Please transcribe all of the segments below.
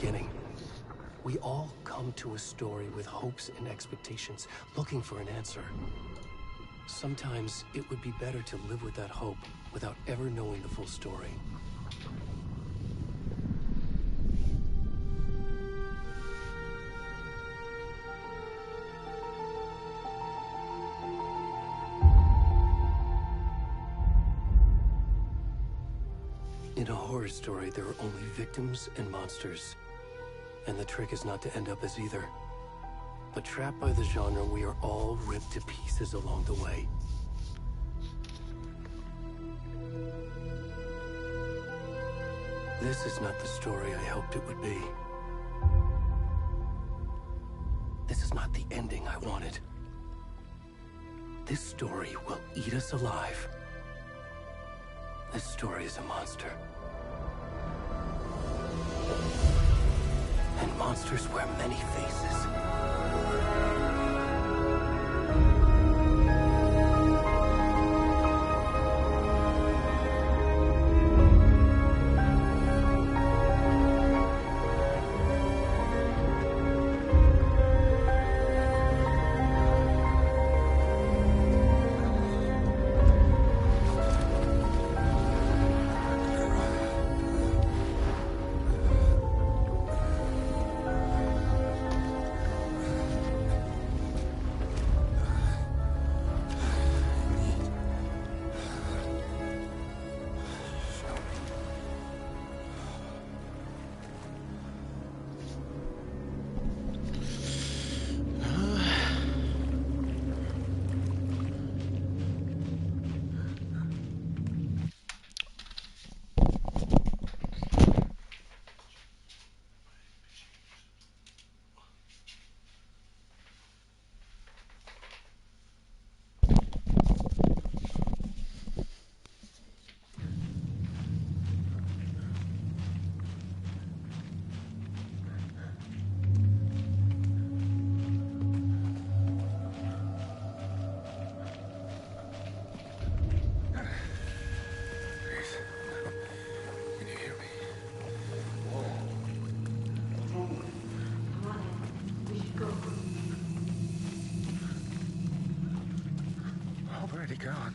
beginning. We all come to a story with hopes and expectations, looking for an answer. Sometimes it would be better to live with that hope without ever knowing the full story. In a horror story, there are only victims and monsters. And the trick is not to end up as either. But trapped by the genre, we are all ripped to pieces along the way. This is not the story I hoped it would be. This is not the ending I wanted. This story will eat us alive. This story is a monster. And monsters wear many faces. God.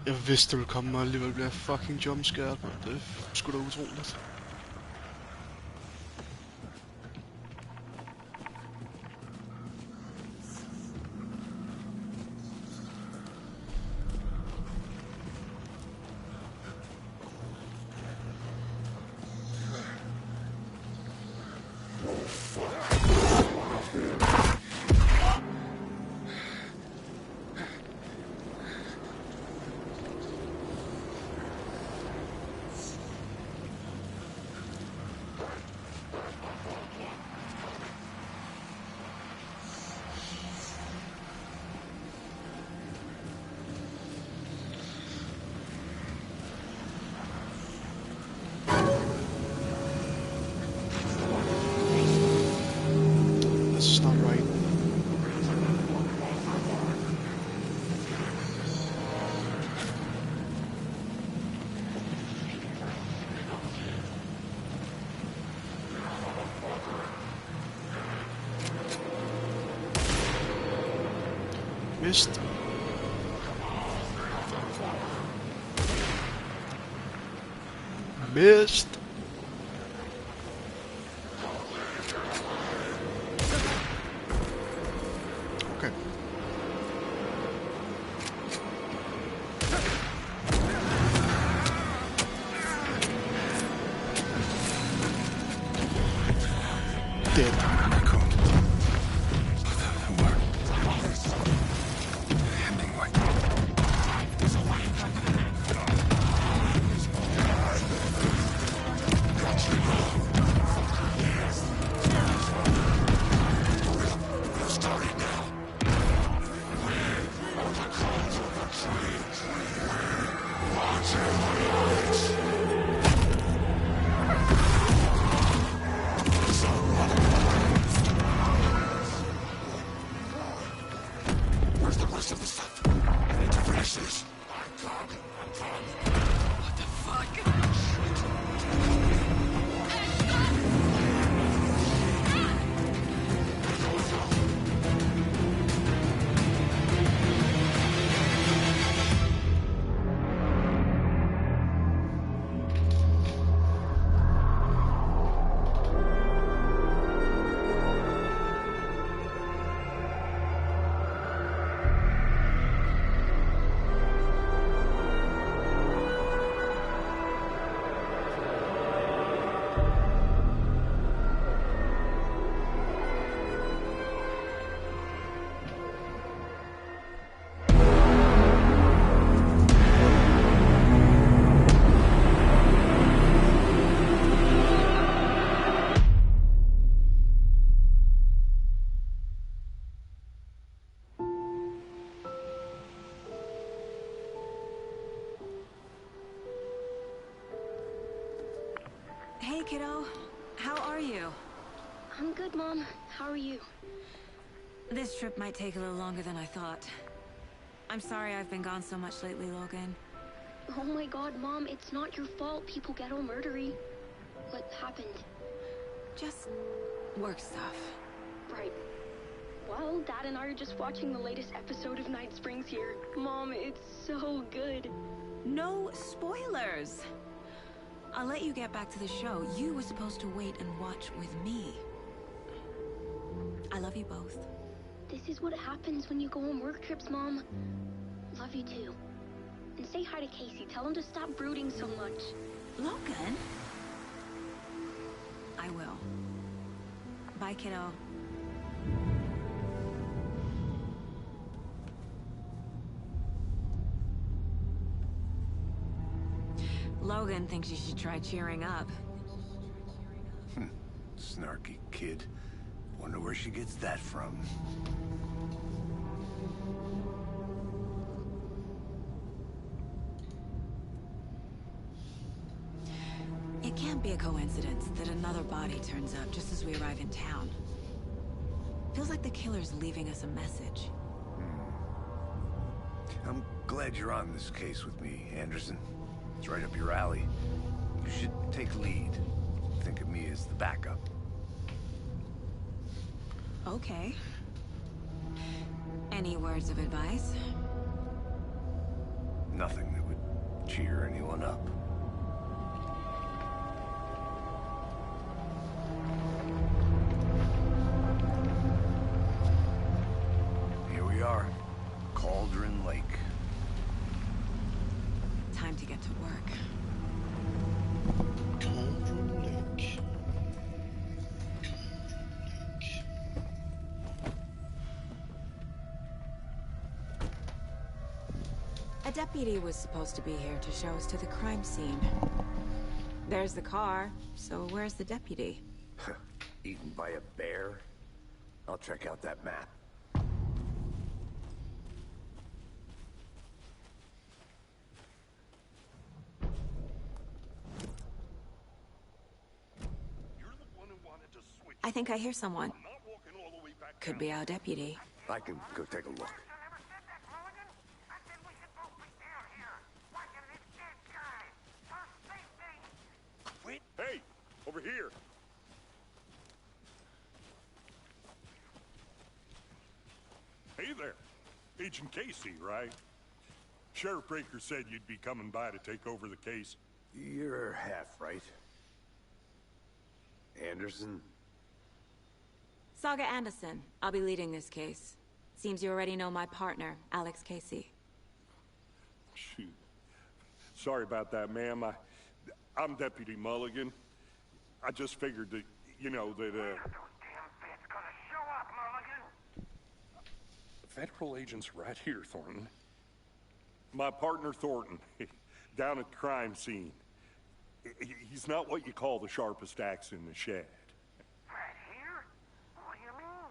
Jeg vidste, det ville komme, og alligevel bliver fucking jumpscared, man. Det er sgu da utroligt. Mist. Mist. Okay. dead. Cool. Hvor? Hemingway. Where's the rest of the stuff? I need to finish this. What the fuck? Hey, kiddo. How are you? I'm good, Mom. How are you? This trip might take a little longer than I thought. I'm sorry I've been gone so much lately, Logan. Oh my god, Mom, it's not your fault people get all murdery. What happened? Just work stuff. Right. Well, Dad and I are just watching the latest episode of Night Springs here. Mom, it's so good. No spoilers! I'll let you get back to the show. You were supposed to wait and watch with me. I love you both. This is what happens when you go on work trips, Mom. Love you too. And say hi to Casey. Tell him to stop brooding so much. Logan? I will. Bye, kiddo. Logan thinks you should try cheering up. Snarky kid. Wonder where she gets that from. It can't be a coincidence that another body turns up just as we arrive in town. Feels like the killer's leaving us a message. I'm glad you're on this case with me, Anderson. It's right up your alley. You should take lead. Think of me as the backup. Okay. Any words of advice? Nothing that would cheer anyone up. Here we are. Cauldron Lake. Time to get to work. Cauldron Lake. A deputy was supposed to be here to show us to the crime scene. There's the car, so where's the deputy? Eaten by a bear? I'll check out that map. I think I hear someone. Could be our deputy. I can go take a look. Hey, over here. Hey there. Agent Casey, right? Sheriff Breaker said you'd be coming by to take over the case. You're half right. Anderson? Saga Anderson. I'll be leading this case. Seems you already know my partner, Alex Casey. Shoot. Sorry about that, ma'am. I'm Deputy Mulligan. I just figured that, federal agents right here, Thornton. My partner, Thornton, down at the crime scene. He's not what you call the sharpest axe in the shed. Right here? What do you mean?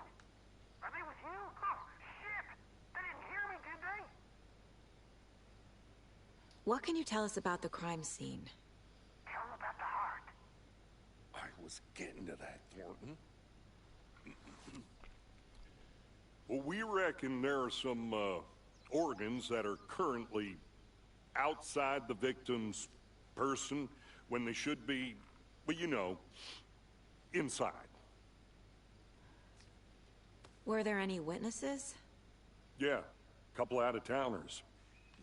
Are they with you? Oh, shit! They didn't hear me, did they? What can you tell us about the crime scene? Tell them about the heart. I was getting to that, Thornton. Well, we reckon there are some organs that are currently outside the victim's person when they should be, well, you know, inside. Were there any witnesses? Yeah, a couple out-of-towners.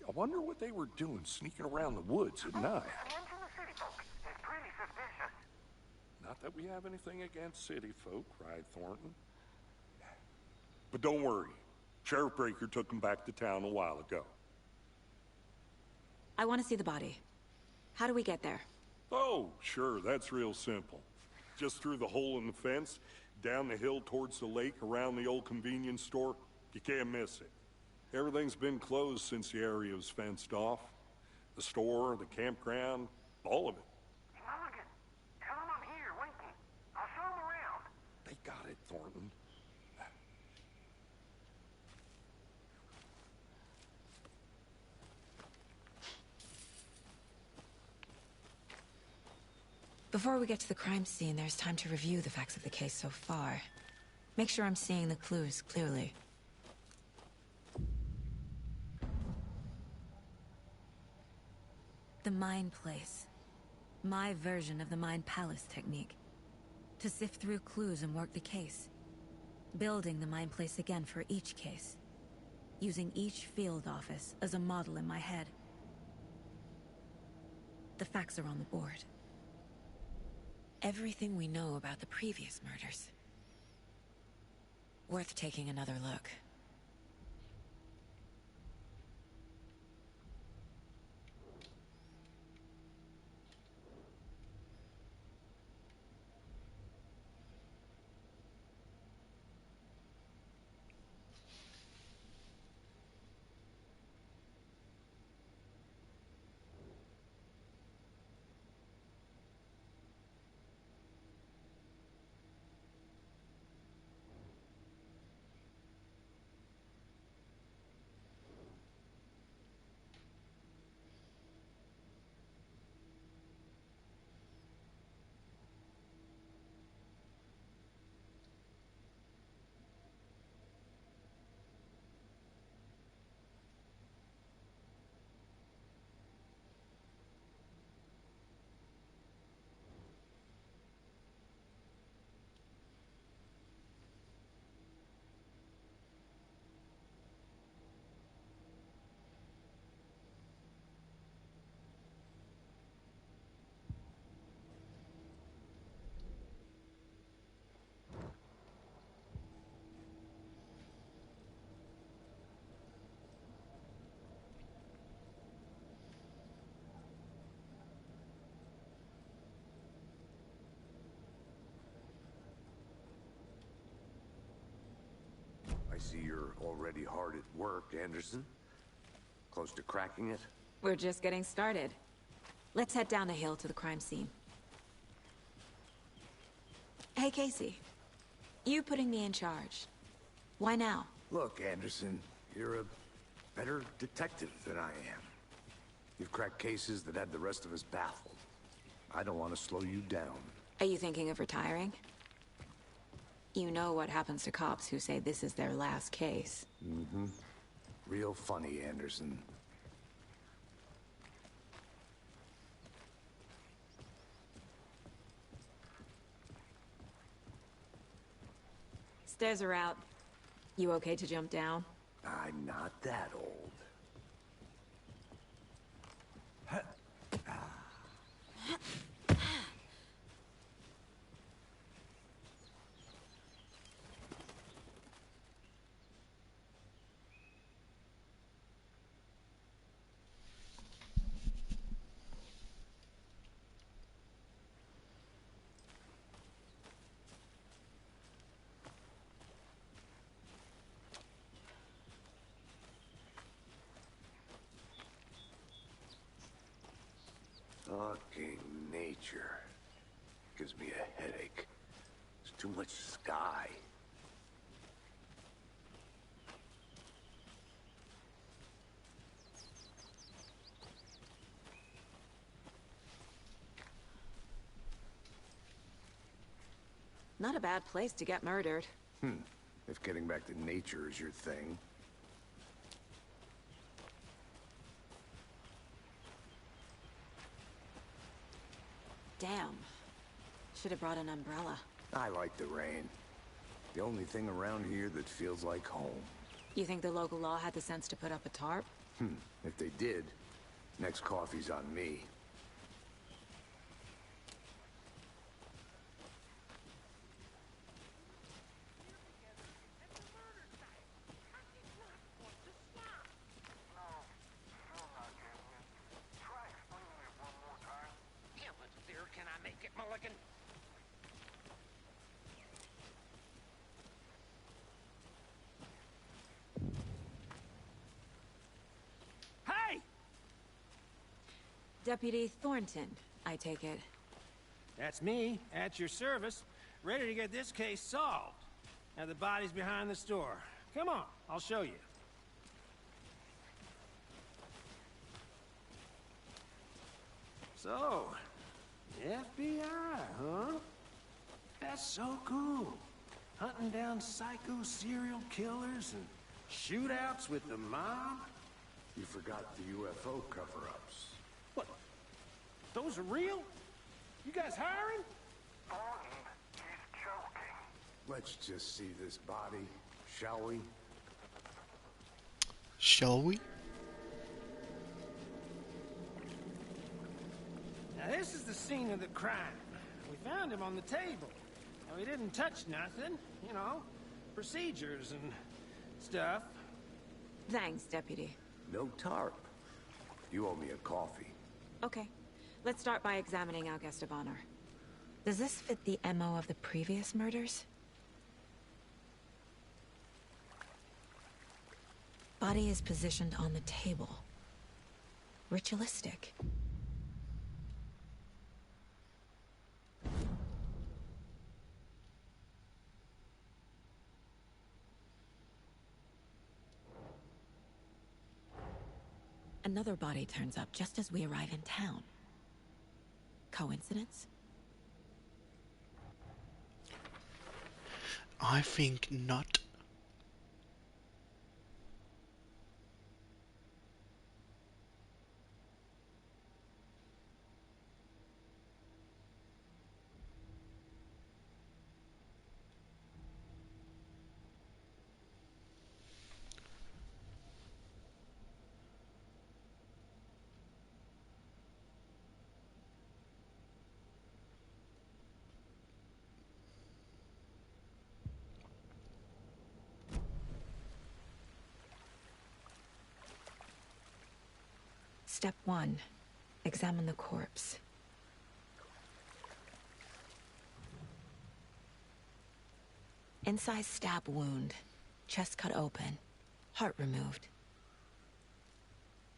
I wonder what they were doing sneaking around the woods at night. Mention the city folk. It's pretty suspicious. Not that we have anything against city folk, cried Thornton. But don't worry. Sheriff Breaker took him back to town a while ago. I want to see the body. How do we get there? Oh, sure, that's real simple. Just through the hole in the fence, down the hill towards the lake, around the old convenience store. You can't miss it. Everything's been closed since the area was fenced off. The store, the campground, all of it. Mulligan, tell them I'm here, waiting. I'll show them around. They got it, Thornton. Before we get to the crime scene, there's time to review the facts of the case so far. Make sure I'm seeing the clues clearly. The Mind Place. My version of the Mind Palace technique. To sift through clues and work the case. Building the Mind Place again for each case. Using each field office as a model in my head. The facts are on the board. Everything we know about the previous murders. Worth taking another look. I see you're already hard at work, Anderson. Close to cracking it? We're just getting started. Let's head down the hill to the crime scene. Hey, Casey. You putting me in charge. Why now? Look, Anderson, you're a better detective than I am. You've cracked cases that had the rest of us baffled. I don't want to slow you down. Are you thinking of retiring? You know what happens to cops who say this is their last case. Mm-hmm. Real funny, Anderson. Stairs are out. You okay to jump down? I'm not that old. Fucking nature. Gives me a headache. There's too much sky. Not a bad place to get murdered. If getting back to nature is your thing. Damn. Should have brought an umbrella. I like the rain. The only thing around here that feels like home. You think the local law had the sense to put up a tarp? If they did, next coffee's on me. Can I make it, Mulligan? Hey! Deputy Thornton, I take it. That's me, at your service, ready to get this case solved. Now the body's behind the store. Come on, I'll show you. So, FBI, huh? That's so cool. Hunting down psycho serial killers and shootouts with the mob. You forgot the UFO cover-ups. What? Those are real? You guys hiring? Thornton, he's joking. Let's just see this body, shall we? Shall we? Now this is the scene of the crime. We found him on the table. Now he didn't touch nothing, you know, procedures and stuff. Thanks, Deputy. No tarp. You owe me a coffee. Okay. Let's start by examining our guest of honor. Does this fit the MO of the previous murders? Body is positioned on the table. Ritualistic. Another body turns up just as we arrive in town. Coincidence? I think not. Step 1. Examine the corpse. Incised stab wound. Chest cut open. Heart removed.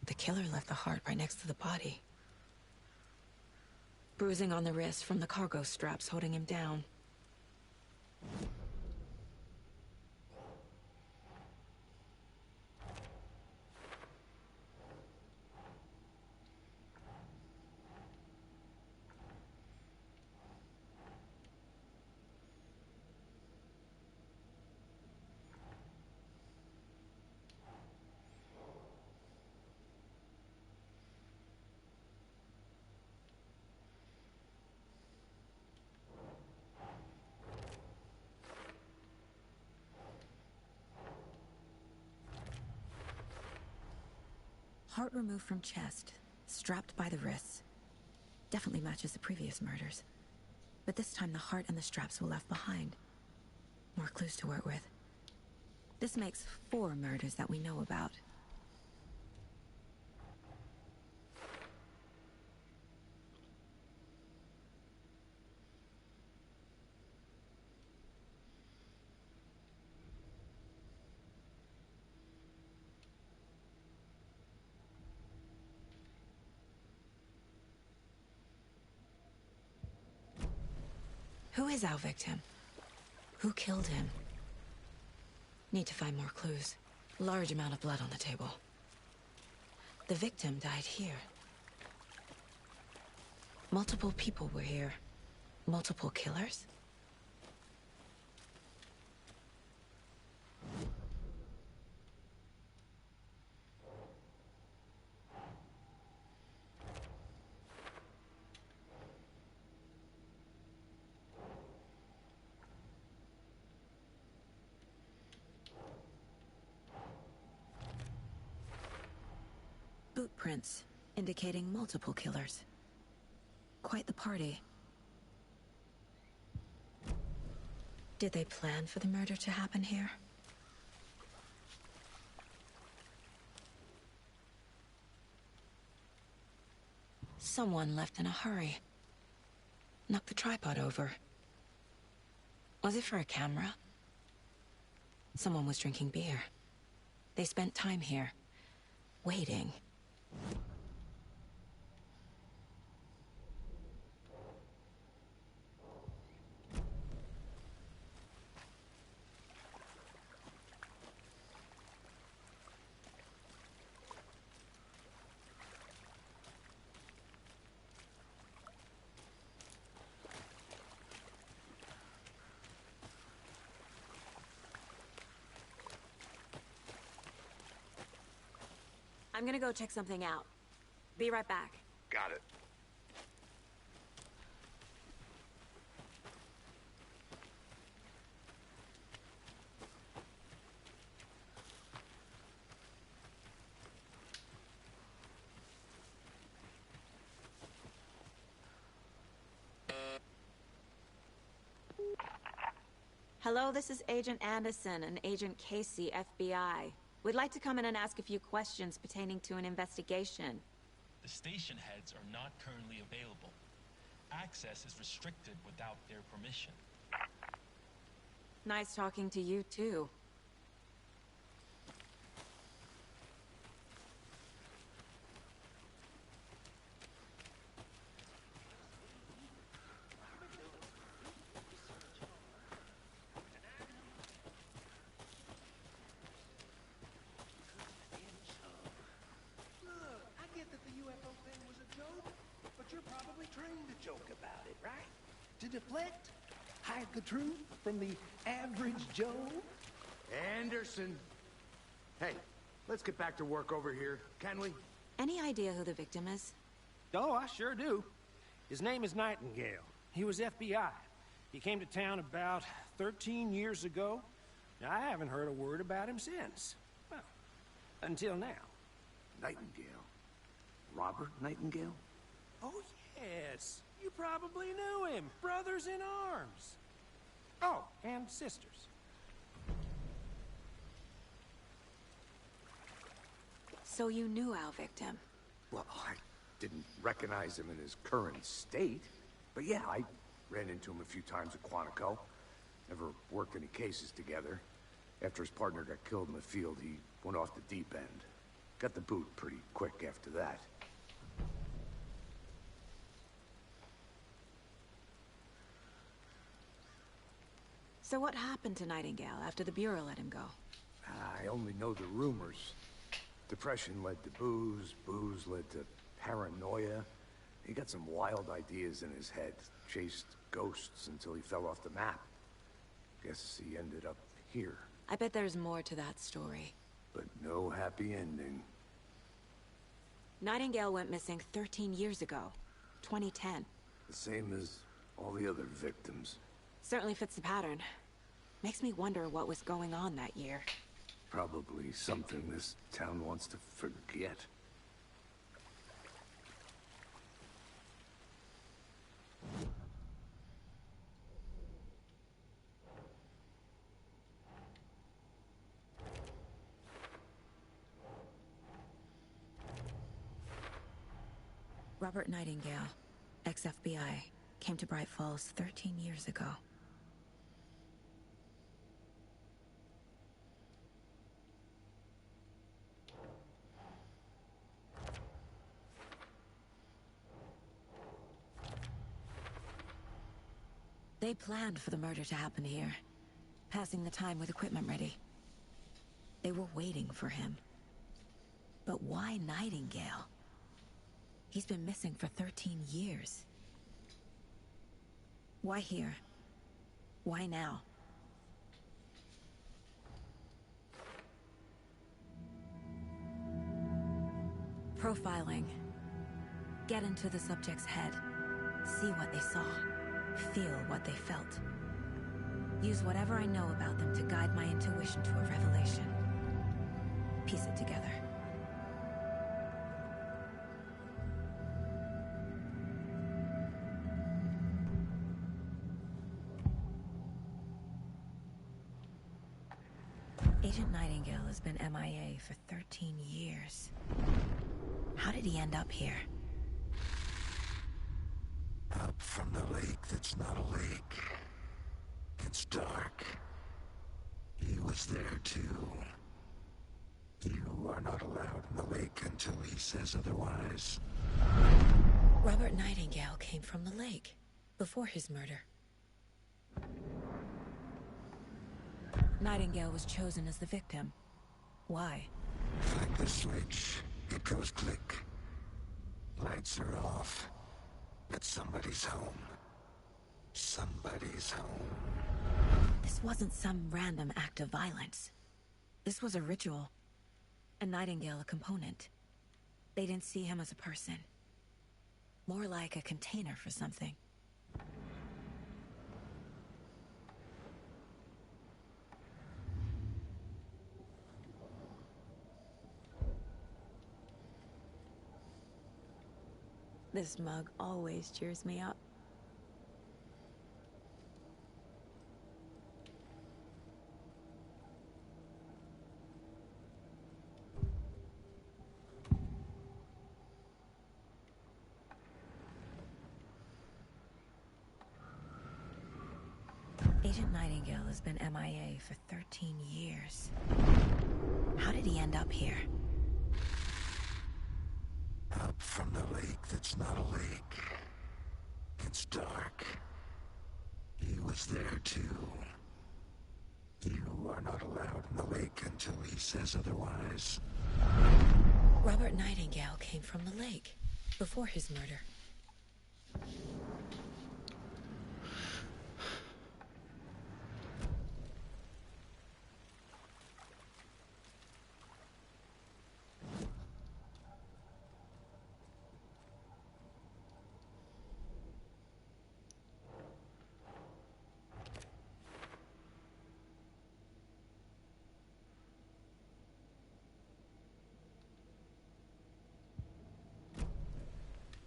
The killer left the heart right next to the body. Bruising on the wrist from the cargo straps holding him down. Heart removed from chest, strapped by the wrists. Definitely matches the previous murders. But this time the heart and the straps were left behind. More clues to work with. This makes 4 murders that we know about. Who is our victim? Who killed him? Need to find more clues. Large amount of blood on the table. The victim died here. Multiple people were here. Multiple killers? Boot prints, indicating multiple killers. Quite the party. Did they plan for the murder to happen here? Someone left in a hurry. Knocked the tripod over. Was it for a camera? Someone was drinking beer. They spent time here, waiting. I'm gonna go check something out. Be right back. Got it. Hello, this is Agent Anderson and Agent Casey, FBI. We'd like to come in and ask a few questions pertaining to an investigation. The station heads are not currently available. Access is restricted without their permission. Nice talking to you, too. To deflect, hide the truth from the average Joe? Anderson! Hey, let's get back to work over here, can we? Any idea who the victim is? Oh, I sure do. His name is Nightingale. He was FBI. He came to town about 13 years ago. Now, I haven't heard a word about him since. Well, until now. Nightingale? Robert Nightingale? Oh, yes. You probably knew him. Brothers in arms. Oh, and sisters. So you knew our victim? Well, I didn't recognize him in his current state. But yeah, I ran into him a few times at Quantico. Never worked any cases together. After his partner got killed in the field, he went off the deep end. Got the boot pretty quick after that. So what happened to Nightingale after the Bureau let him go? I only know the rumors. Depression led to booze, booze led to paranoia. He got some wild ideas in his head, chased ghosts until he fell off the map. Guess he ended up here. I bet there's more to that story. But no happy ending. Nightingale went missing 13 years ago, 2010. The same as all the other victims. Certainly fits the pattern. Makes me wonder what was going on that year. Probably something this town wants to forget. Robert Nightingale, ex-FBI, came to Bright Falls 13 years ago. They planned for the murder to happen here, passing the time with equipment ready. They were waiting for him. But why Nightingale? He's been missing for 13 years. Why here? Why now? Profiling. Get into the subject's head. See what they saw. Feel what they felt. Use whatever I know about them to guide my intuition to a revelation. Piece it together. Agent Nightingale has been MIA for 13 years. How did he end up here? Up from the lake that's not a lake. It's dark. He was there too. You are not allowed in the lake until he says otherwise. Robert Nightingale came from the lake, before his murder. Nightingale was chosen as the victim. Why? Like the switch, it goes click. Lights are off. But somebody's home. Somebody's home. This wasn't some random act of violence. This was a ritual. And Nightingale a component. They didn't see him as a person. More like a container for something. This mug always cheers me up. Agent Nightingale has been MIA for 13 years. How did he end up here? Up from the lake that's not a lake. It's dark. He was there too. You are not allowed in the lake until he says otherwise. Robert Nightingale came from the lake, before his murder.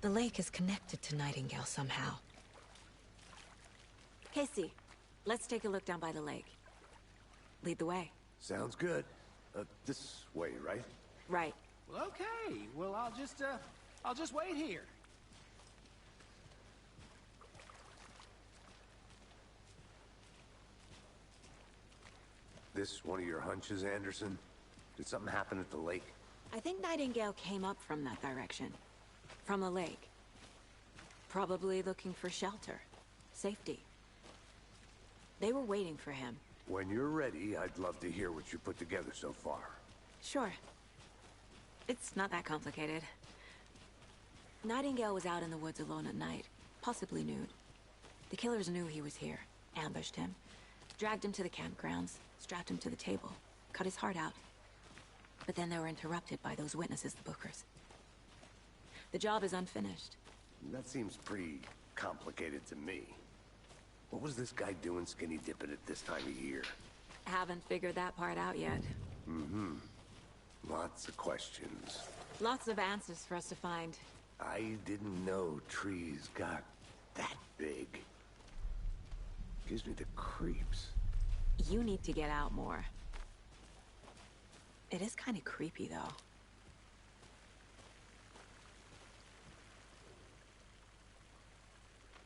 The lake is connected to Nightingale somehow. Casey, let's take a look down by the lake. Lead the way. Sounds good. This way, right? Right. Well, okay. Well, I'll just wait here. This one of your hunches, Anderson? Did something happen at the lake? I think Nightingale came up from that direction. From the lake. Probably looking for shelter. Safety. They were waiting for him. When you're ready, I'd love to hear what you put together so far. Sure. It's not that complicated. Nightingale was out in the woods alone at night, possibly nude. The killers knew he was here, ambushed him, dragged him to the campgrounds, strapped him to the table, cut his heart out. But then they were interrupted by those witnesses, the Bookers. The job is unfinished. That seems pretty complicated to me. What was this guy doing skinny dipping at this time of year? Haven't figured that part out yet. Mm-hmm. Lots of questions. Lots of answers for us to find. I didn't know trees got that big. Gives me the creeps. You need to get out more. It is kind of creepy, though.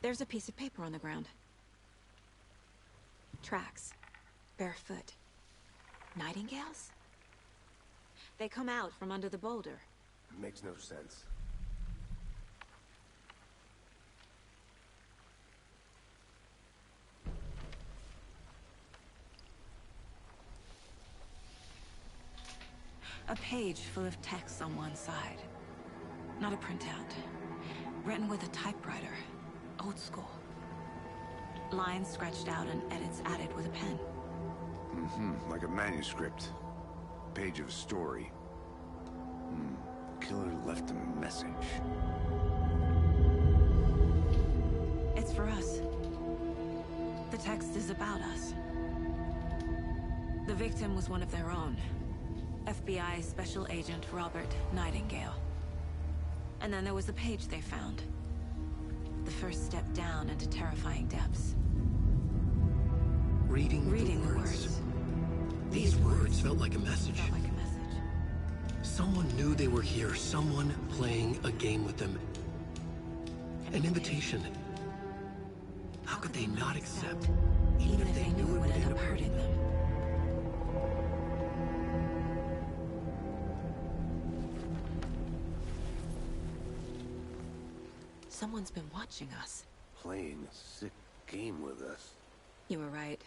There's a piece of paper on the ground. Tracks. Barefoot. Nightingales? They come out from under the boulder. It makes no sense. A page full of text on one side. Not a printout. Written with a typewriter. Old school. Lines scratched out and edits added with a pen. Like a manuscript. Page of a story. Killer left a message. It's for us. The text is about us. The victim was one of their own. FBI Special Agent Robert Nightingale. And then there was the page they found. The first step down into terrifying depths. Reading the words. These words felt like a message. Someone knew they were here. Someone playing a game with them. An invitation. How could they not accept, even if they knew it would end up hurting them? Someone's been watching us. Playing a sick game with us. You were right.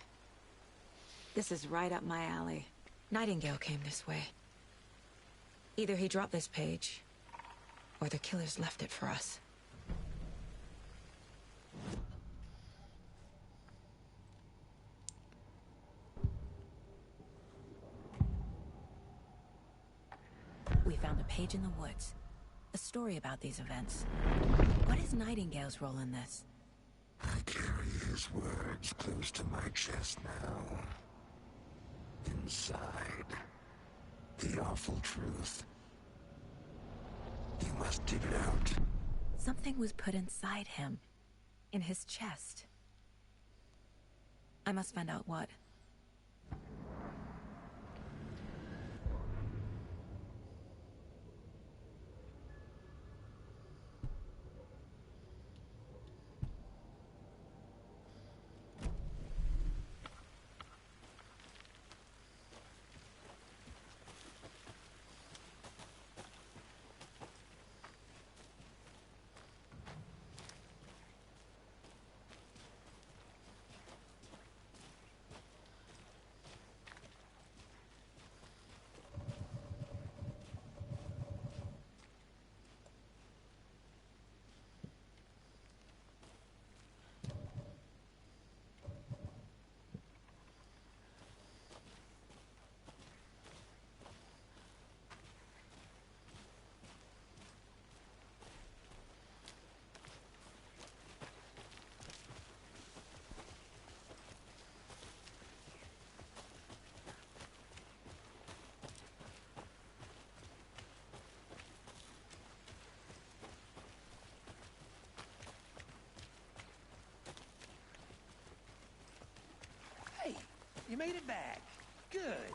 This is right up my alley. Nightingale came this way. Either he dropped this page, or the killers left it for us. We found a page in the woods. A story about these events. What is Nightingale's role in this? I carry his words close to my chest now. Inside, the awful truth. You must dig it out. Something was put inside him. In his chest. I must find out what. You made it back. Good.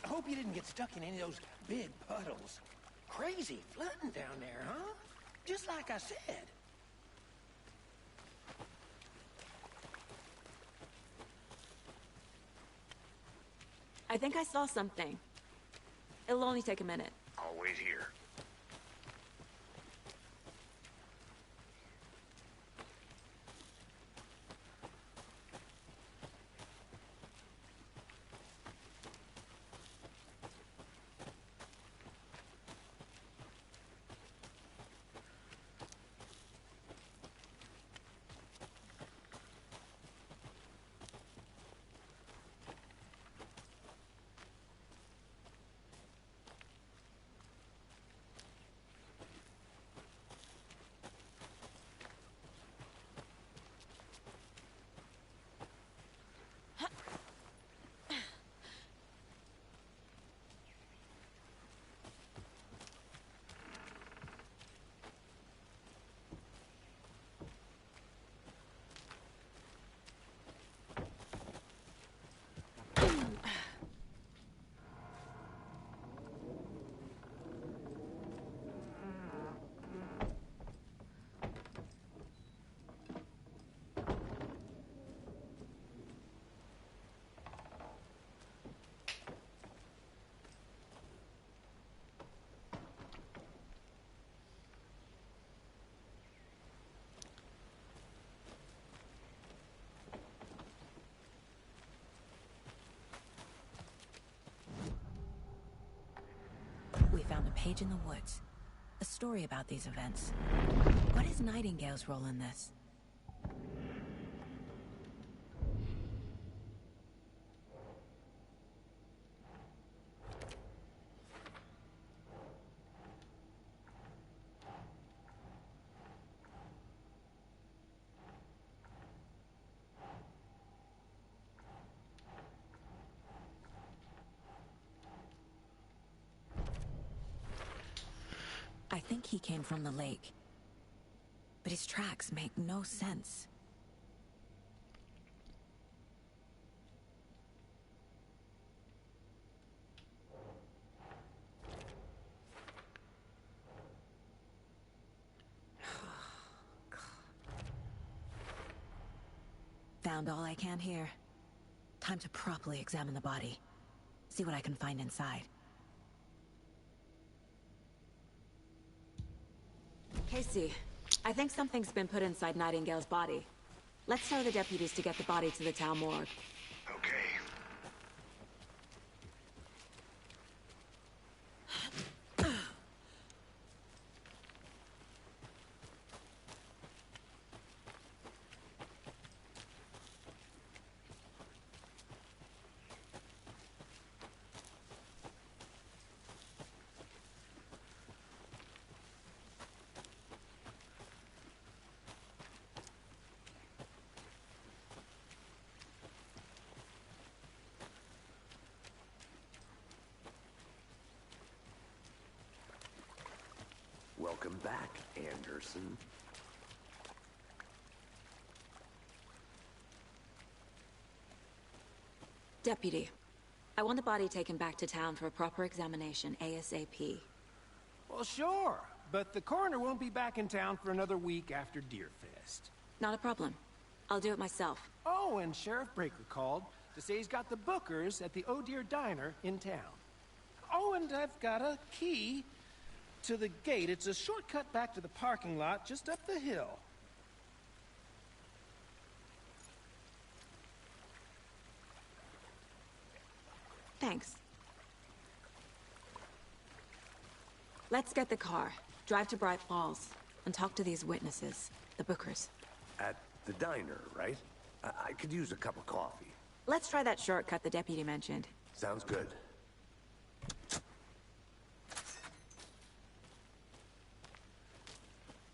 I hope you didn't get stuck in any of those big puddles. Crazy flooding down there, huh? Just like I said. I think I saw something. It'll only take a minute. I'll wait here. a page in the woods. A story about these events. What is Nightingale's role in this? I think he came from the lake. But his tracks make no sense. Found all I can here. Time to properly examine the body. See what I can find inside. Casey, I think something's been put inside Nightingale's body. Let's tell the deputies to get the body to the town morgue. Okay. Welcome back, Anderson. Deputy, I want the body taken back to town for a proper examination ASAP. Well, sure, but the coroner won't be back in town for another week after Deerfest. Not a problem. I'll do it myself. Oh, and Sheriff Breaker called to say he's got the bookers at the Oh Dear Diner in town. Oh, and I've got a key to the gate. It's a shortcut back to the parking lot just up the hill. Thanks. Let's get the car, drive to Bright Falls, and talk to these witnesses, the bookers. At the diner, right? I could use a cup of coffee. Let's try that shortcut the deputy mentioned. Sounds good.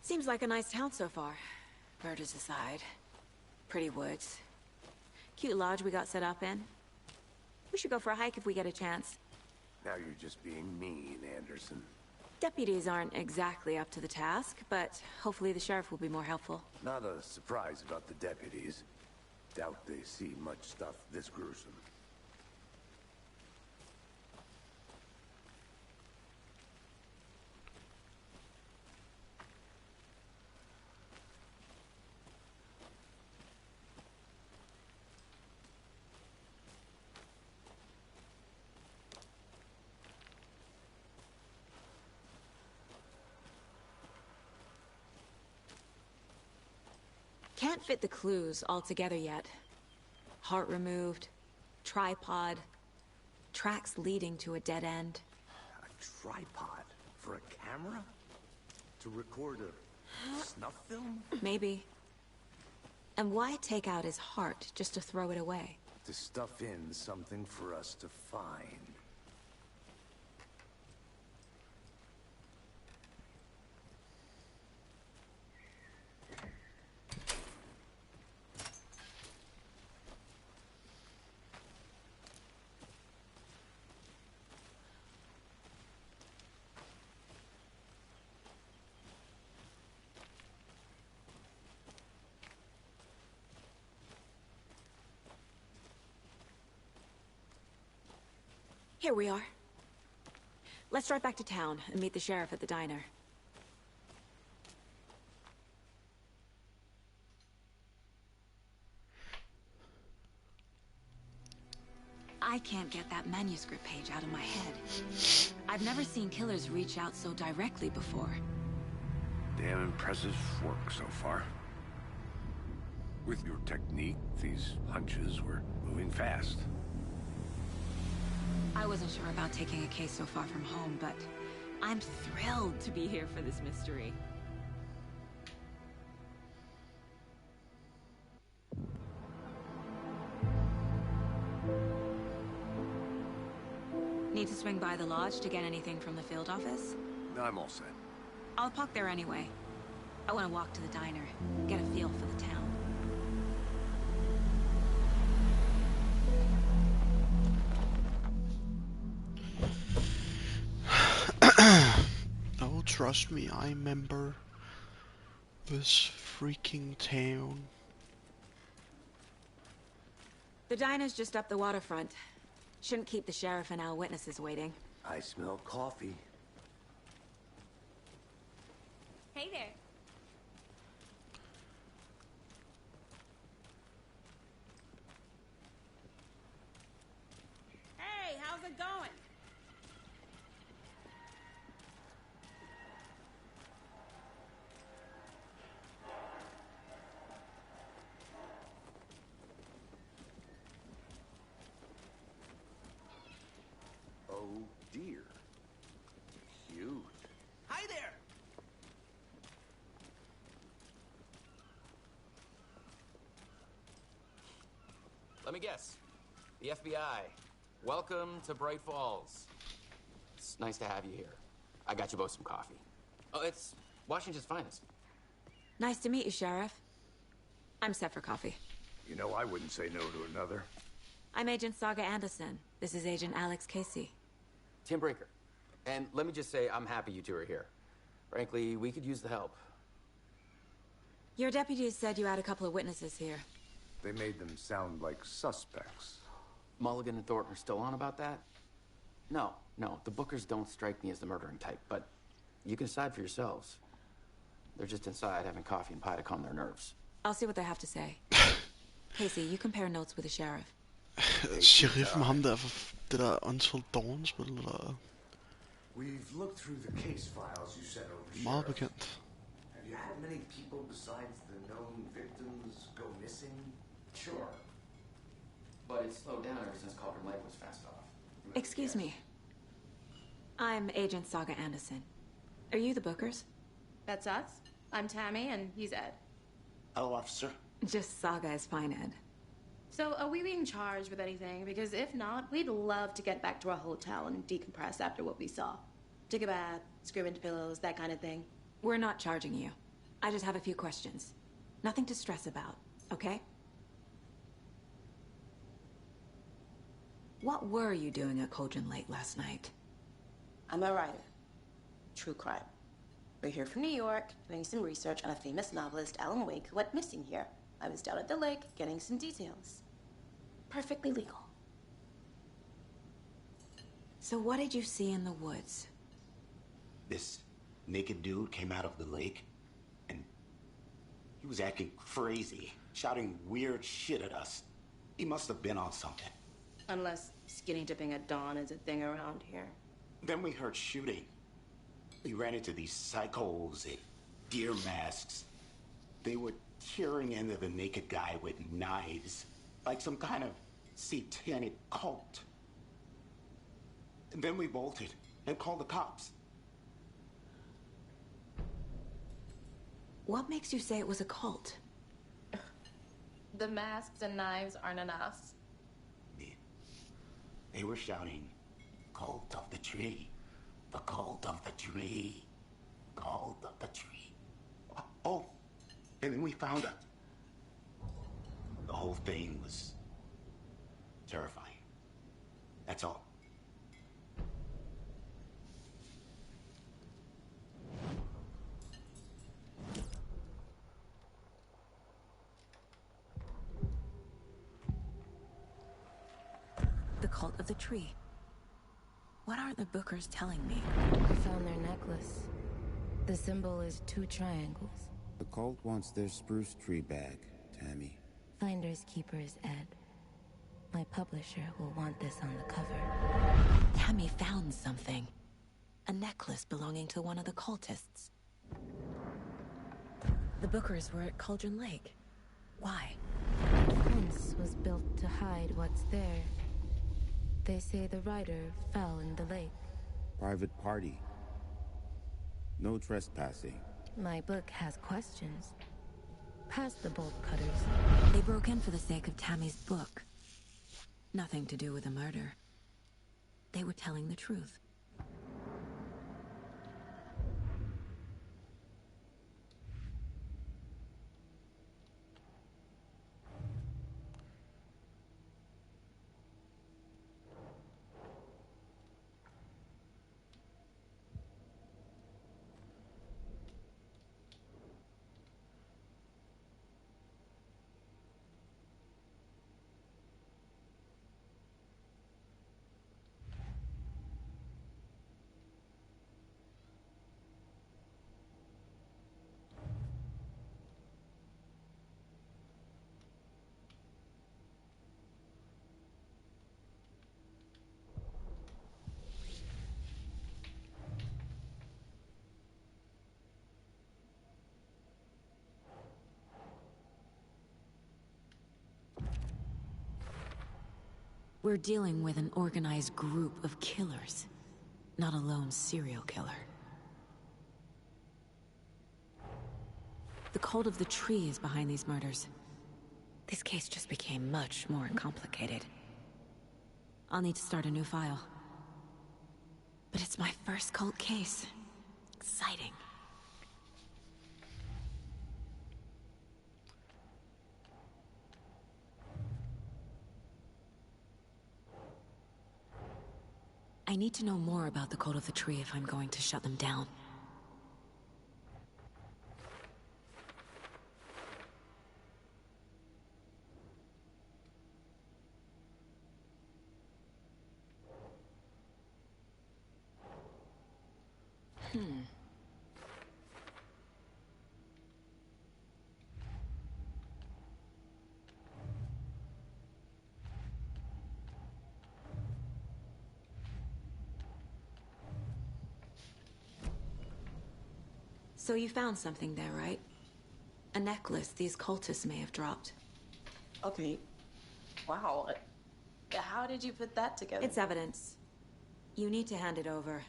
Seems like a nice town so far. Murders aside. Pretty woods. Cute lodge we got set up in. We should go for a hike if we get a chance. Now you're just being mean, Anderson. Deputies aren't exactly up to the task, but hopefully the sheriff will be more helpful. Not a surprise about the deputies. Doubt they see much stuff this gruesome. Can't fit the clues all together yet. Heart removed, tripod, tracks leading to a dead end. A tripod? For a camera? To record a snuff film? Maybe. And why take out his heart just to throw it away? To stuff in something for us to find. Here we are. Let's drive back to town and meet the sheriff at the diner. I can't get that manuscript page out of my head. I've never seen killers reach out so directly before. Damn impressive work so far. With your technique, these hunches were moving fast. I wasn't sure about taking a case so far from home, but I'm thrilled to be here for this mystery. Need to swing by the lodge to get anything from the field office? No, I'm all set. I'll park there anyway. I want to walk to the diner, get a feel for the town. Oh, trust me, I remember this freaking town. The diner's just up the waterfront. Shouldn't keep the sheriff and our witnesses waiting. I smell coffee. Hey there. Hey, how's it going? Oh dear. Huge. Hi there! Let me guess. The FBI. Welcome to Bright Falls. It's nice to have you here. I got you both some coffee. Oh, it's Washington's finest. Nice to meet you, Sheriff. I'm set for coffee. You know, I wouldn't say no to another. I'm Agent Saga Anderson. This is Agent Alex Casey. Tim Brinker. And let me just say, I'm happy you two are here. Frankly, we could use the help. Your deputies said you had a couple of witnesses here. They made them sound like suspects. Mulligan and Thornton are still on about that? No, the Bookers don't strike me as the murdering type, but you can decide for yourselves. They're just inside having coffee and pie to calm their nerves. I'll see what they have to say. Casey, you compare notes with the sheriff. Sheriffen, ham der for det der Until Dawn spil, eller? We've looked through the case files you sent over, Meget Sheriff. bekendt. Have you had many people besides the known victims go missing? Sure. But it's slowed down ever since Cauldron Lake was fast off. Excuse me. I'm Agent Saga Anderson. Are you the Bookers? That's us. I'm Tammy, and he's Ed. Hello, officer. Just Saga is fine, Ed. So, are we being charged with anything? Because if not, we'd love to get back to our hotel and decompress after what we saw. Take a bath, scream into pillows, that kind of thing. We're not charging you. I just have a few questions. Nothing to stress about, okay? What were you doing at Cauldron Lake last night? I'm a writer. True crime. We're here from New York, doing some research on a famous novelist, Alan Wake, who went missing here. I was down at the lake, getting some details. Perfectly legal. So what did you see in the woods? This naked dude came out of the lake, and he was acting crazy, shouting weird shit at us. He must have been on something. Unless skinny dipping at dawn is a thing around here. Then we heard shooting. We ran into these psychos in deer masks. They were tearing into the naked guy with knives, like some kind of satanic cult. And then we bolted and called the cops. What makes you say it was a cult? The masks and knives aren't enough. They were shouting, "Cult of the tree, the cult of the tree, cult of the tree." Oh, and then we found out. The whole thing was terrifying. That's all. The cult of the tree. What aren't the Bookers telling me? We found their necklace. The symbol is 2 triangles. The cult wants their spruce tree back, Tammy. Finders keepers, Ed. My publisher will want this on the cover. Tammy found something. A necklace belonging to one of the cultists. The Bookers were at Cauldron Lake. Why? The fence was built to hide what's there. They say the writer fell in the lake. Private party. No trespassing. My book has questions. Past the bolt cutters. They broke in for the sake of Tammy's book. Nothing to do with a murder. They were telling the truth. We're dealing with an organized group of killers, not a lone serial killer. The cult of the tree is behind these murders. This case just became much more complicated. I'll need to start a new file. But it's my first cult case. Exciting. I need to know more about the cult of the tree if I'm going to shut them down. So you found something there, right? A necklace these cultists may have dropped. Okay. Wow. How did you put that together? It's evidence. You need to hand it over.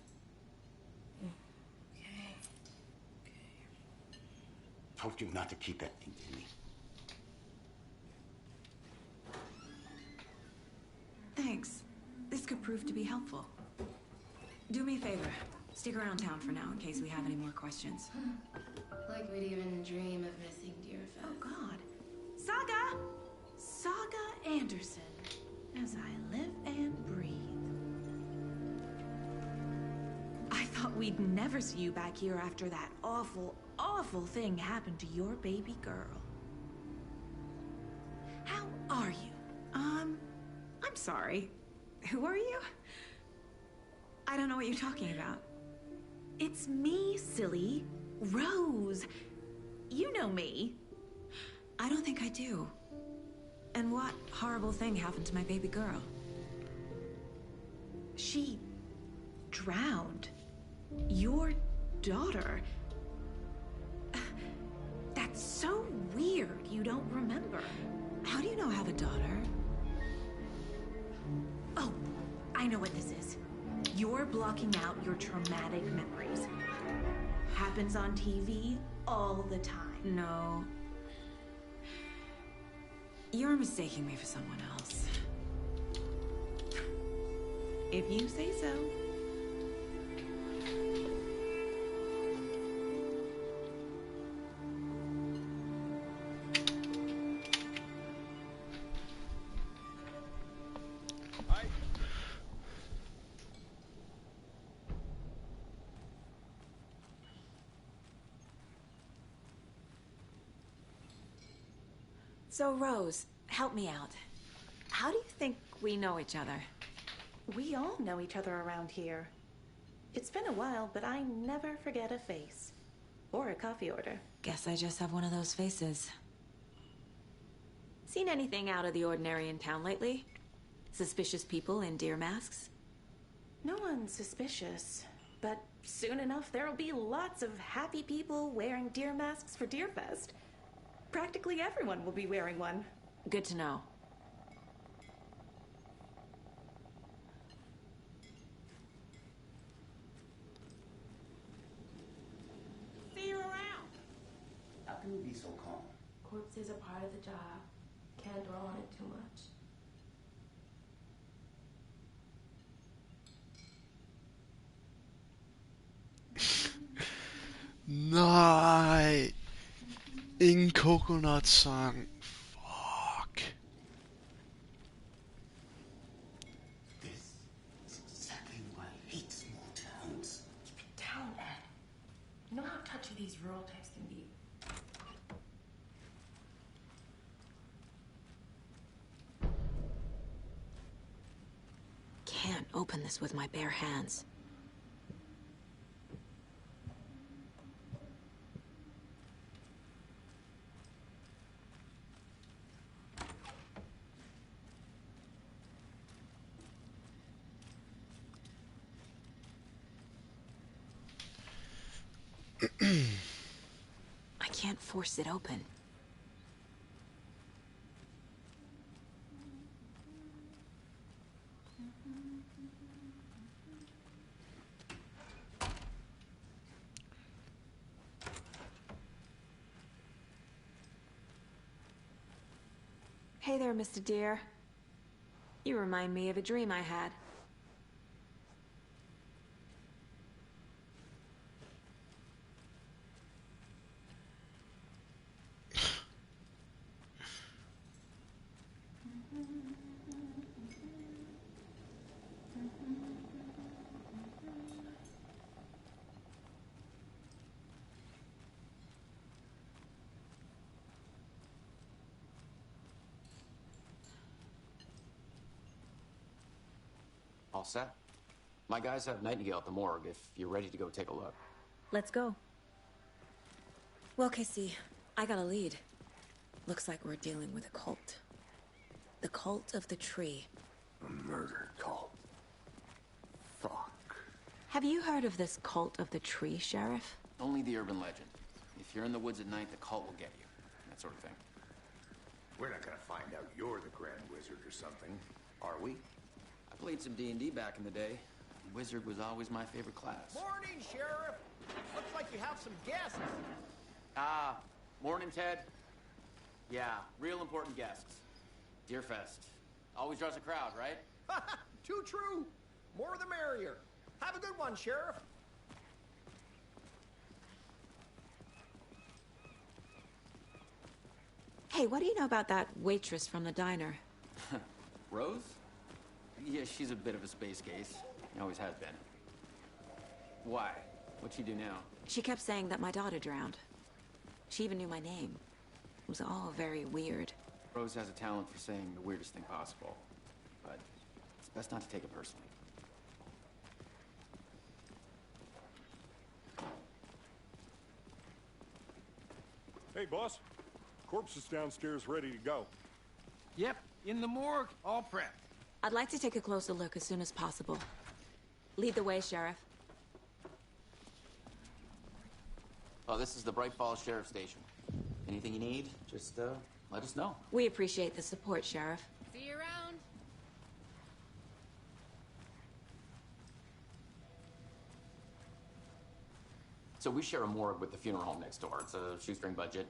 Told you not to keep that thing to me. Thanks. This could prove to be helpful. Do me a favor. Stick around town for now in case we have any more questions. Like we'd even dream of missing Deerfest. Oh, God. Saga! Saga Anderson. As I live and breathe. I thought we'd never see you back here after that awful, awful thing happened to your baby girl. How are you? I'm sorry. Who are you? I don't know what you're talking about. It's me, silly. Rose. You know me. I don't think I do. And what horrible thing happened to my baby girl? She drowned. Your daughter. That's so weird you don't remember. How do you know I have a daughter? Oh, I know what this is. You're blocking out your traumatic memories. Happens on TV all the time. No. You're mistaking me for someone else. If you say so. So, Rose, help me out. How do you think we know each other? We all know each other around here. It's been a while, but I never forget a face. Or a coffee order. Guess I just have one of those faces. Seen anything out of the ordinary in town lately? Suspicious people in deer masks? No one's suspicious. But soon enough, there'll be lots of happy people wearing deer masks for Deerfest. Practically everyone will be wearing one. Good to know. is a part of the job. Can't dwell on it too much. Nej. Ingen coconut-sang. Fuck. This is exactly why I hate small towns. Keep it down, Ed. You know how touchy these rural types can be. Can't open this with my bare hands. I can't force it open. Hey there, Mr. Deer. You remind me of a dream I had. All set. My guys have Nightingale at the morgue if you're ready to go take a look. Let's go. Well, Casey, I got a lead. Looks like we're dealing with a cult. The cult of the tree. A murder cult. Fuck. Have you heard of this cult of the tree, Sheriff? Only the urban legend. If you're in the woods at night, the cult will get you. That sort of thing. We're not gonna find out you're the Grand Wizard or something, are we? I played some D&D back in the day. Wizard was always my favorite class. Morning, Sheriff. Looks like you have some guests. Ah, morning, Ted. Yeah, real important guests. Deerfest. Always draws a crowd, right? Too true. More the merrier. Have a good one, Sheriff. Hey, what do you know about that waitress from the diner? Rose? Yeah, she's a bit of a space case. Always has been. Why? What'd she do now? She kept saying that my daughter drowned. She even knew my name. It was all very weird. Rose has a talent for saying the weirdest thing possible. But it's best not to take it personally. Hey, boss. Corpse is downstairs ready to go. Yep, in the morgue, all prepped. I'd like to take a closer look as soon as possible. Lead the way, Sheriff. Oh, this is the Bright Falls Sheriff Station. Anything you need, just let us know. We appreciate the support, Sheriff. See you around. So we share a morgue with the funeral home next door. It's a shoestring budget.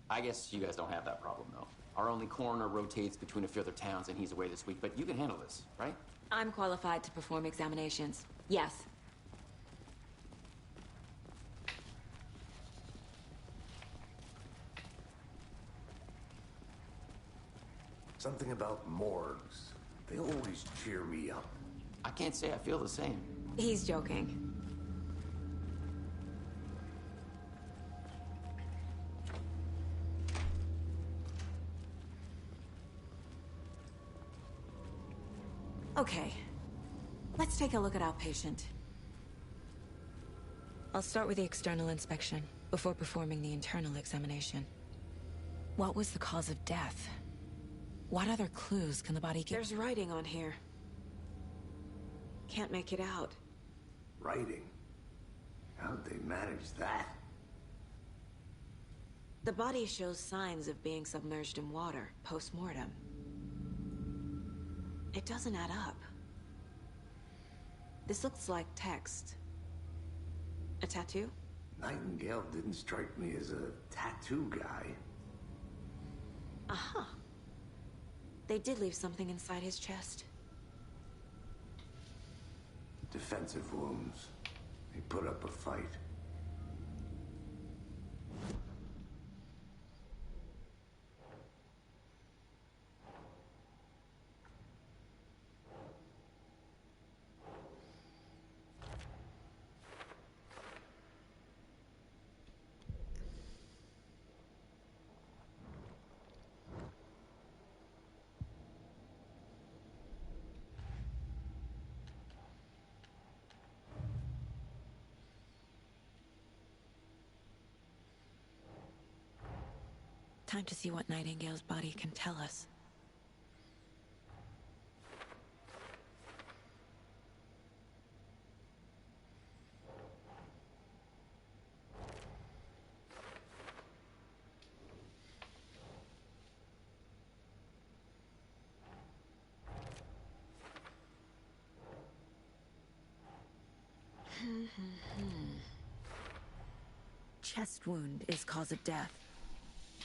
I guess you guys don't have that problem, though. Our only coroner rotates between a few other towns, and he's away this week, but you can handle this, right? I'm qualified to perform examinations. Yes. Something about morgues. They always cheer me up. I can't say I feel the same. He's joking. Okay, let's take a look at our patient. I'll start with the external inspection before performing the internal examination. What was the cause of death? What other clues can the body give? There's writing on here. Can't make it out. Writing? How'd they manage that? The body shows signs of being submerged in water post-mortem. It doesn't add up. This looks like text. A tattoo? Nightingale didn't strike me as a tattoo guy. They did leave something inside his chest. Defensive wounds. He put up a fight. Time to see what Nightingale's body can tell us. Chest wound is cause of death.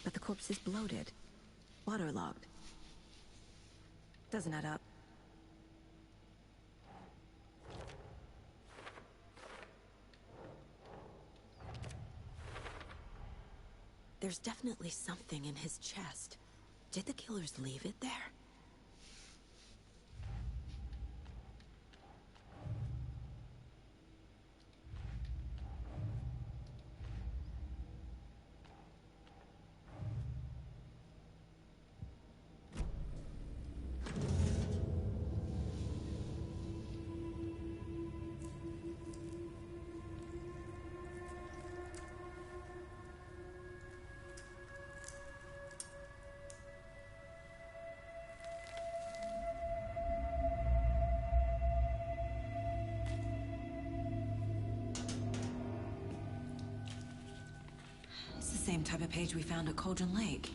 But the corpse is bloated, waterlogged. Doesn't add up. There's definitely something in his chest. Did the killers leave it there? Same type of page we found at Cauldron Lake.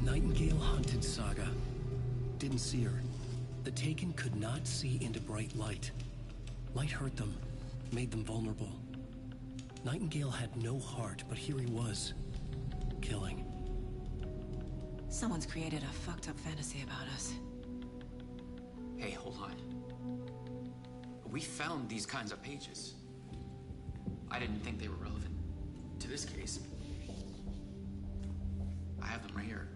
Nightingale hunted Saga. Didn't see her. The Taken could not see into bright light. Light hurt them, made them vulnerable. Nightingale had no heart, but here he was, killing. Someone's created a fucked up fantasy about us. Hey, hold on. We found these kinds of pages. I didn't think they were relevant to this case. I have them right here.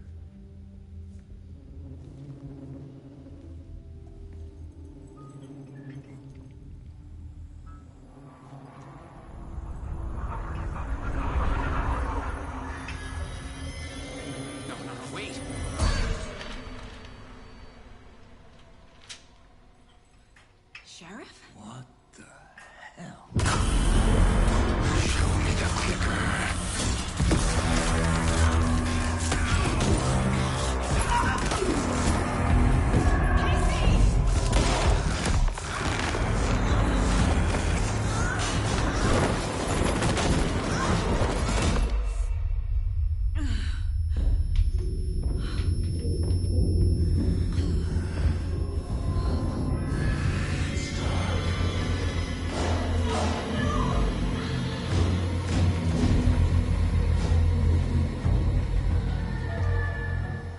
No, wait. Sheriff? What the hell?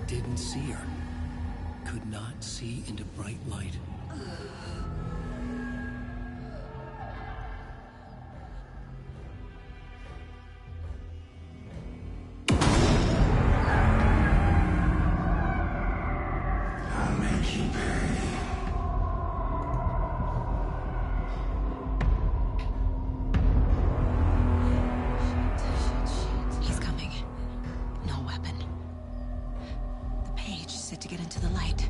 Didn't see her. Could not see into bright light. I'll make you pay. He's coming. No weapon. The page said to get into the light.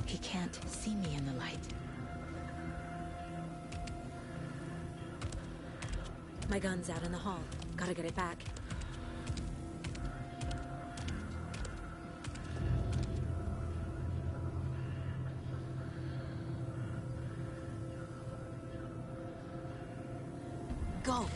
He can't see me in the light. My gun's out in the hall. Gotta get it back. Go!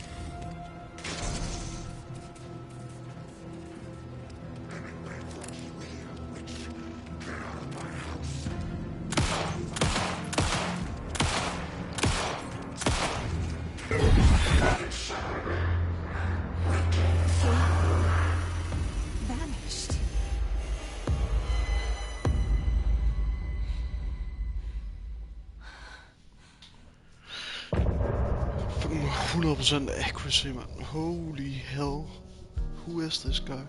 100% accuracy, man. Holy hell. Who is this guy?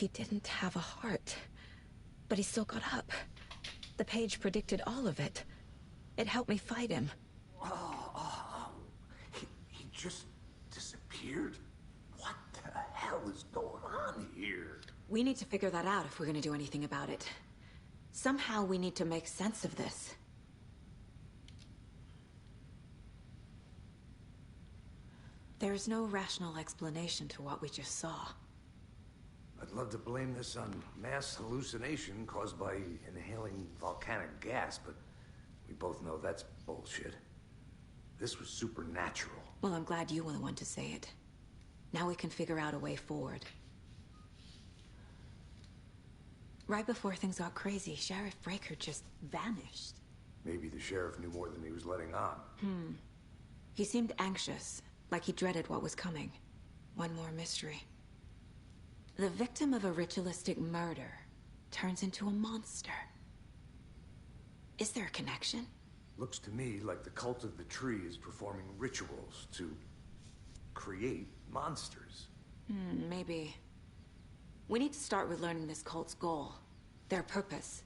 He didn't have a heart, but he still got up. The page predicted all of it. It helped me fight him. He just disappeared? What the hell is going on here? We need to figure that out if we're gonna do anything about it. Somehow we need to make sense of this. There's no rational explanation to what we just saw. I'd love to blame this on mass hallucination caused by inhaling volcanic gas, but we both know that's bullshit. This was supernatural. Well, I'm glad you were the one to say it. Now we can figure out a way forward. Right before things got crazy, Sheriff Breaker just vanished. Maybe the sheriff knew more than he was letting on. He seemed anxious, like he dreaded what was coming. One more mystery. The victim of a ritualistic murder turns into a monster. Is there a connection? Looks to me like the cult of the tree is performing rituals to create monsters. Maybe. We need to start with learning this cult's goal, their purpose.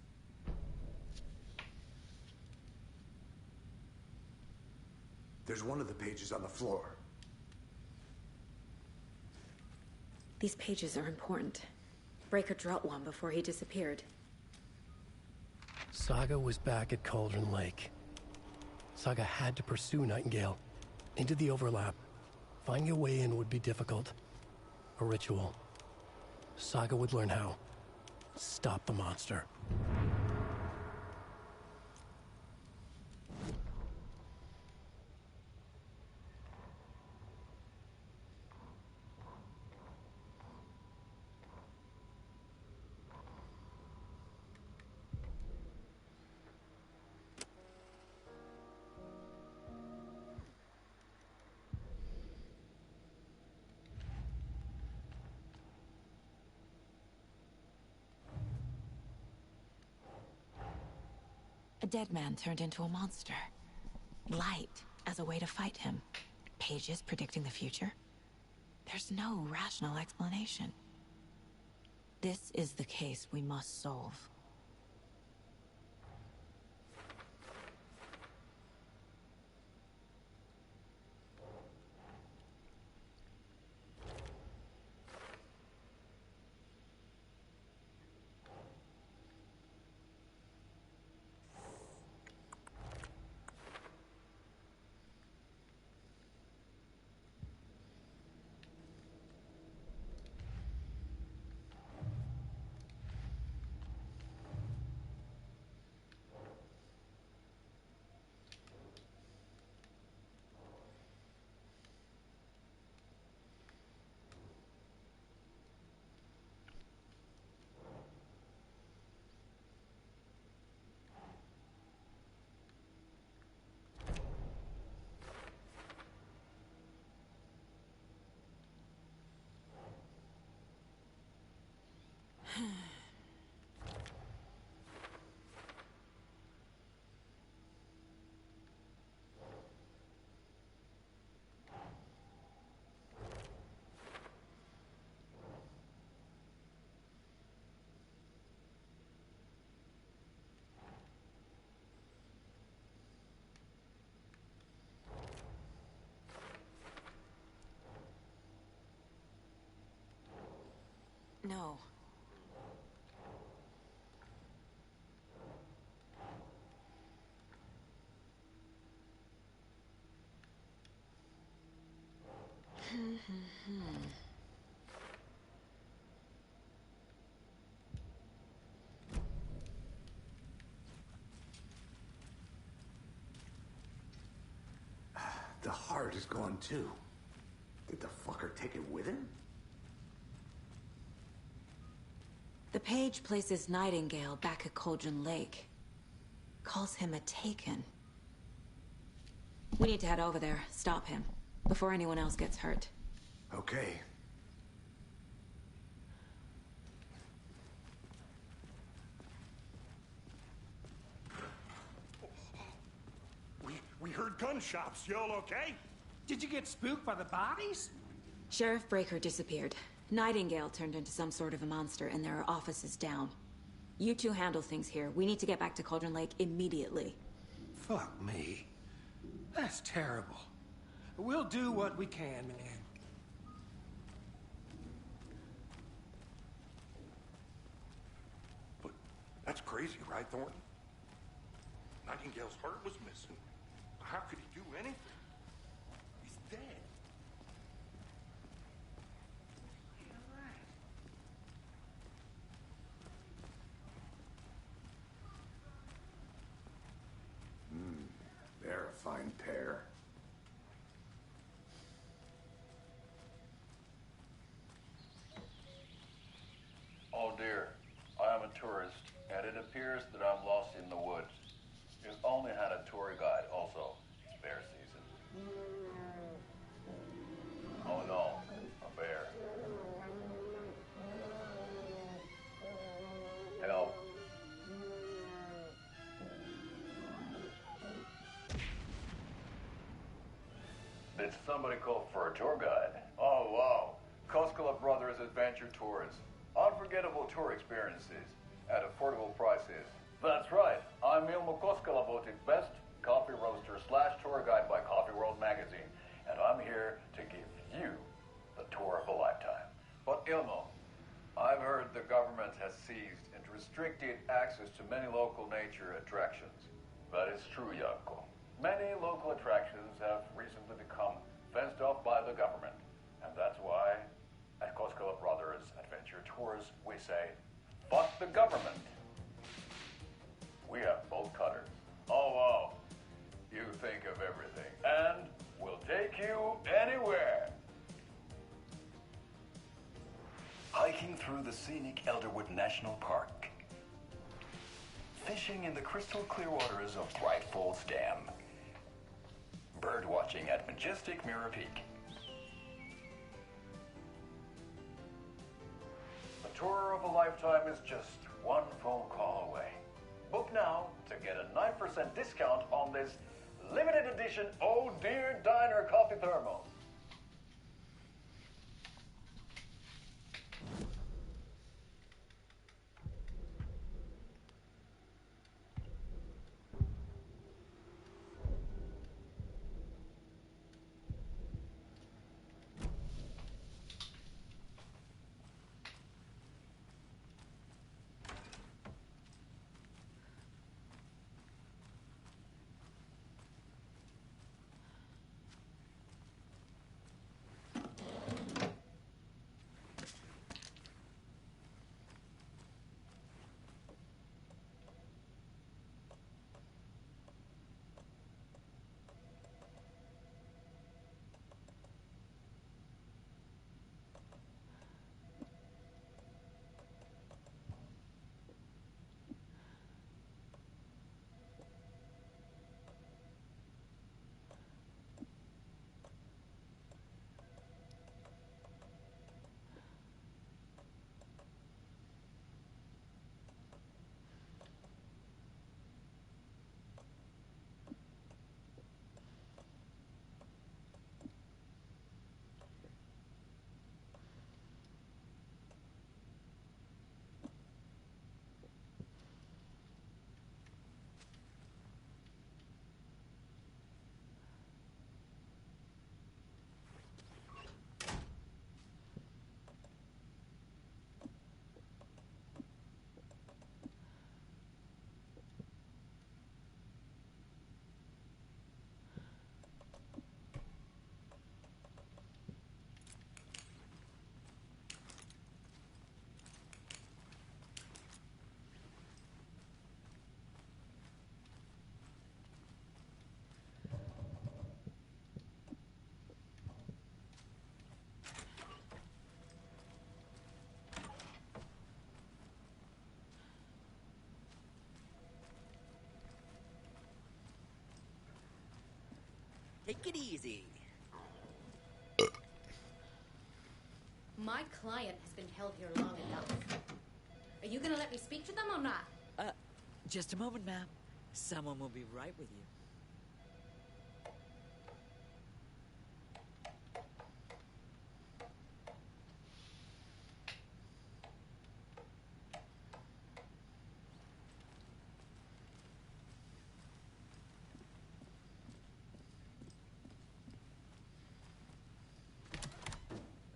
There's one of the pages on the floor. These pages are important. Breaker dropped one before he disappeared. Saga was back at Cauldron Lake. Saga had to pursue Nightingale. Into the overlap. Finding a way in would be difficult. A ritual. Saga would learn how. Stop the monster. A dead man turned into a monster. Light as a way to fight him. Pages predicting the future. There's no rational explanation. This is the case we must solve. No. The heart is gone too. Did the fucker take it with him? The page places Nightingale back at Cauldron Lake. Calls him a Taken. We need to head over there, stop him, before anyone else gets hurt. Okay. We heard gunshots. Y'all okay? Did you get spooked by the bodies? Sheriff Breaker disappeared. Nightingale turned into some sort of a monster, and there are offices down. You two handle things here. We need to get back to Cauldron Lake immediately. Fuck me. That's terrible. We'll do what we can, man. But that's crazy, right, Thornton? Nightingale's heart was missing. How could he do anything? He's dead. They're a fine pair. Oh dear, I am a tourist, and it appears that I'm lost in the woods. You've only had a tour guide also. It's bear season. Oh no, a bear. Help. Did somebody call for a tour guide? Oh wow, Koskela Brothers Adventure Tours. Unforgettable tour experiences at affordable prices. That's right, I'm Ilmo Koskela, voted best coffee roaster / tour guide by Coffee World magazine, and I'm here to give you the tour of a lifetime. But Ilmo, I've heard the government has seized and restricted access to many local nature attractions. That is true, Janko. Many local attractions have recently become fenced off by the government, and that's why at Koskela Brothers Adventure Tours we say, fuck the government. We have bolt cutters. Oh wow, you think of everything, and we'll take you anywhere. Hiking through the scenic Elderwood National Park. Fishing in the crystal clear waters of Bright Falls Dam. Bird watching at majestic Mirror Peak. The tour of a lifetime is just one phone call away. Book now to to get a 9% discount on this limited edition Oh Dear Diner coffee thermos. Take it easy. My client has been held here long enough. Are you gonna let me speak to them or not? Just a moment, ma'am. Someone will be right with you.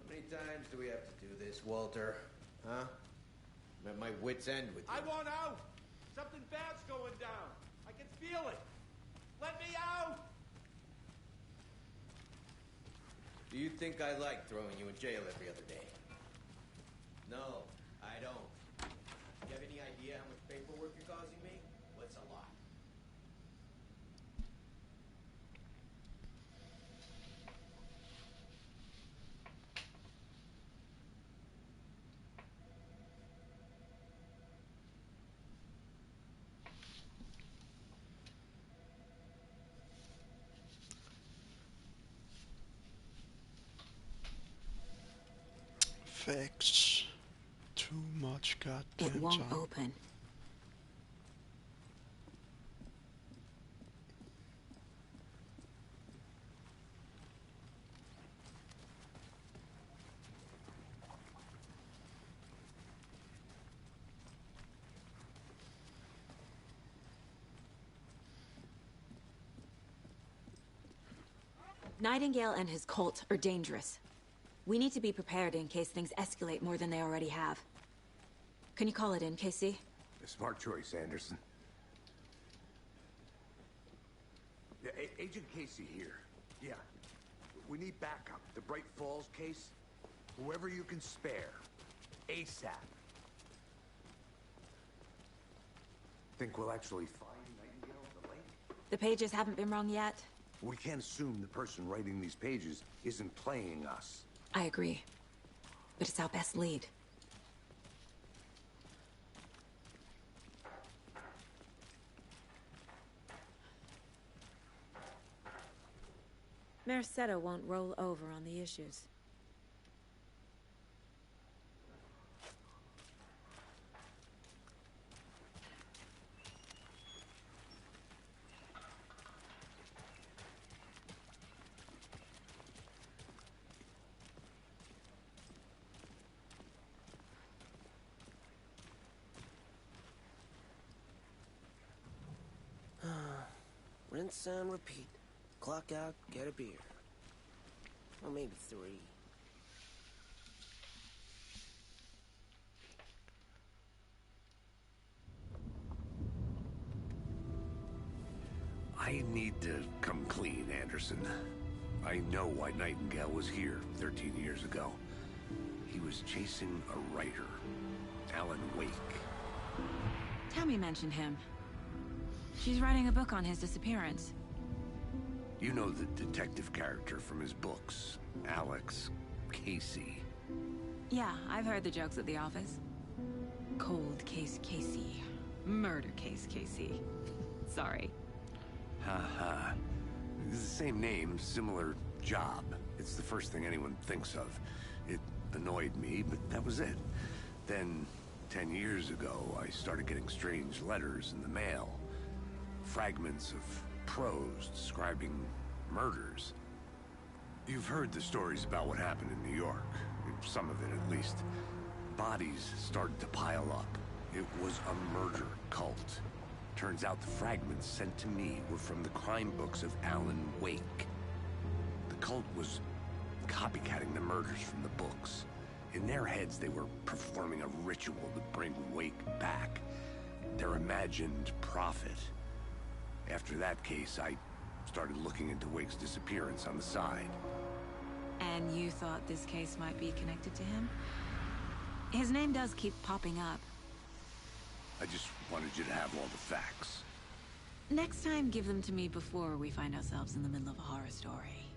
How many times do we have to do this, Walter? Huh? I'm at my wit's end with you. I want out! Something bad's going down. I can feel it. Let me out! Do you think I like throwing you in jail every other day? No, I don't. Do you have any idea how much paperwork you're causing me? What's a lot? Facts. Too much goddamn It won't time. open. Nightingale and his cult are dangerous. We need to be prepared in case things escalate more than they already have. Can you call it in, KC? A smart choice, Anderson. Yeah, Agent Casey here. Yeah. We need backup. The Bright Falls case. Whoever you can spare. ASAP. Think we'll actually find Nightingale at the lake? The pages haven't been wrong yet. We can't assume the person writing these pages isn't playing us. I agree. But it's our best lead. Merced won't roll over on the issues. rinse and repeat. Clock out, get a beer. Or maybe 3. I need to come clean, Anderson. I know why Nightingale was here 13 years ago. He was chasing a writer, Alan Wake. Tammy mentioned him. She's writing a book on his disappearance. You know the detective character from his books, Alex Casey. Yeah, I've heard the jokes at the office. Cold case Casey. Murder case Casey. Sorry. Ha. It's the same name, similar job. It's the first thing anyone thinks of. It annoyed me, but that was it. Then, 10 years ago, I started getting strange letters in the mail. Fragments of prose describing murders. You've heard the stories about what happened in New York. Some of it, at least. Bodies started to pile up. It was a murder cult. Turns out the fragments sent to me were from the crime books of Alan Wake. The cult was copycatting the murders from the books. In their heads, they were performing a ritual to bring Wake back. Their imagined prophet. After that case, I started looking into Wake's disappearance on the side. And you thought this case might be connected to him? His name does keep popping up. I just wanted you to have all the facts. Next time, give them to me before we find ourselves in the middle of a horror story.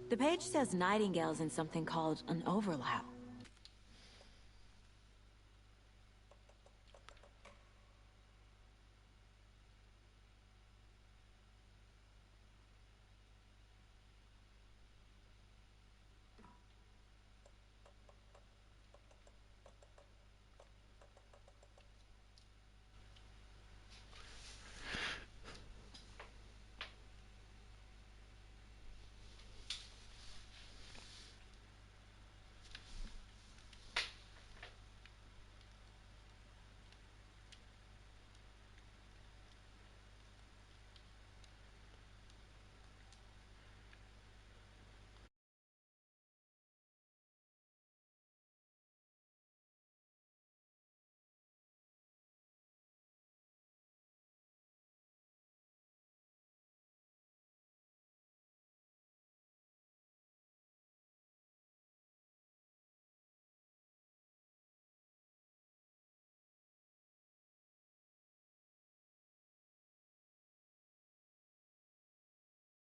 The page says Nightingale's in something called an overlap.